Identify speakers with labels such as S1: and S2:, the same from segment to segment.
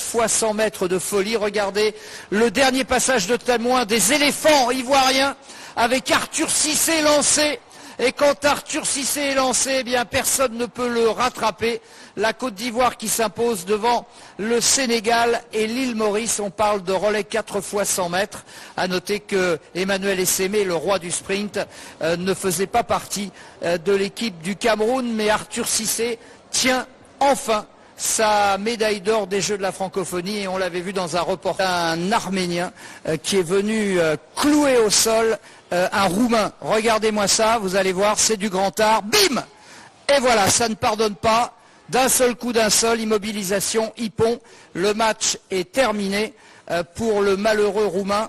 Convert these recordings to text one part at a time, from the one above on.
S1: fois 100 mètres de folie. Regardez le dernier passage de témoin des éléphants ivoiriens avec Arthur Cissé lancé. Et quand Arthur Cissé est lancé, eh bien personne ne peut le rattraper. La Côte d'Ivoire qui s'impose devant le Sénégal et l'île Maurice. On parle de relais 4 fois 100 mètres. À noter que Emmanuel Essémé, le roi du sprint, ne faisait pas partie de l'équipe du Cameroun. Mais Arthur Cissé tient enfin sa médaille d'or des Jeux de la francophonie, et on l'avait vu dans un reportage, un Arménien qui est venu clouer au sol un Roumain. Regardez-moi ça, vous allez voir, c'est du grand art. Bim! Et voilà, ça ne pardonne pas. D'un seul coup, d'un seul, immobilisation, hippon. Le match est terminé pour le malheureux Roumain,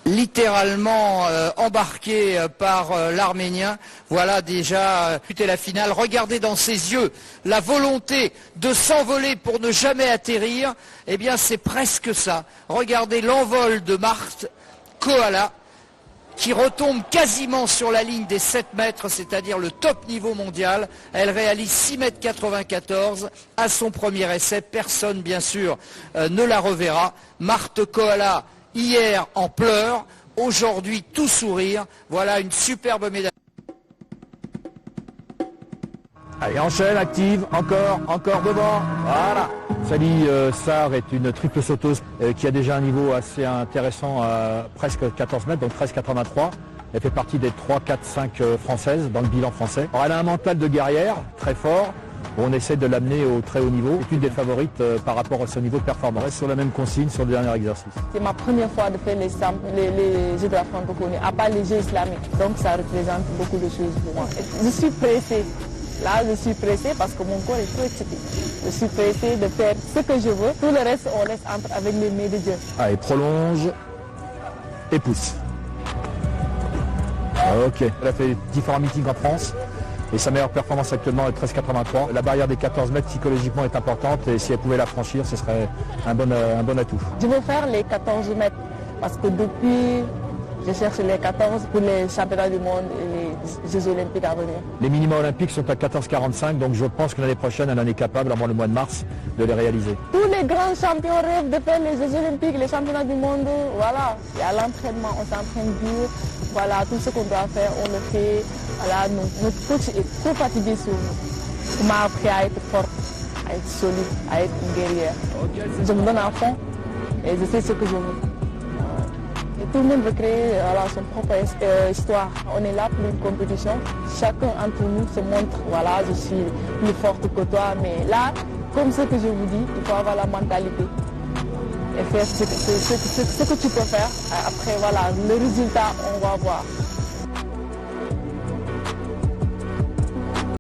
S1: littéralement embarqué par l'Arménien. Voilà déjà la finale. Regardez dans ses yeux la volonté de s'envoler pour ne jamais atterrir. Eh bien c'est presque ça. Regardez l'envol de Marthe Koala qui retombe quasiment sur la ligne des 7 mètres, c'est-à-dire le top niveau mondial. Elle réalise 6,94 m à son premier essai. Personne, bien sûr, ne la reverra. Marthe Koala, hier en pleurs, aujourd'hui tout sourire. Voilà une superbe médaille.
S2: Allez, enchaîne, active, encore devant, voilà. Sally Sarr est une triple sauteuse qui a déjà un niveau assez intéressant à presque 14 mètres, donc 13,83. Elle fait partie des 3, 4, 5 françaises dans le bilan français. Alors, elle a un mental de guerrière très fort. On essaie de l'amener au très haut niveau. C'est une des favorites par rapport à son niveau de performance. On reste sur la même consigne sur le dernier exercice.
S3: C'est ma première fois de faire les Jeux de la francophonie, à part les Jeux islamiques. Donc ça représente beaucoup de choses pour moi. Je suis pressée. Là, je suis pressée parce que mon corps est trop excité. Je suis pressée de faire ce que je veux. Tout le reste, on laisse entre avec les mains de Dieu.
S2: Allez, prolonge et pousse. Ok. Elle a fait différents meetings en France. Et sa meilleure performance actuellement est 13,83. La barrière des 14 mètres psychologiquement est importante et si elle pouvait la franchir, ce serait un bon atout.
S3: Je veux faire les 14 mètres parce que depuis, je cherche les 14 pour les championnats du monde et les Jeux olympiques à venir.
S2: Les minima olympiques sont à 14,45, donc je pense que l'année prochaine, elle en est capable, avant le mois de mars, de les réaliser.
S3: Tous les grands champions rêvent de faire les Jeux olympiques, les championnats du monde. Voilà, il y a l'entraînement, on s'entraîne dur. Voilà, tout ce qu'on doit faire, on le fait. Voilà, notre coach est trop fatigué sur nous. On m'a appris à être forte, à être solide, à être une guerrière. Je me donne à fond et je sais ce que je veux. Et tout le monde veut créer son propre histoire. On est là pour une compétition. Chacun entre nous se montre, voilà, je suis plus forte que toi. Mais là, comme ce que je vous dis, il faut avoir la mentalité et faire ce que tu peux faire. Après, voilà, le résultat, on va voir.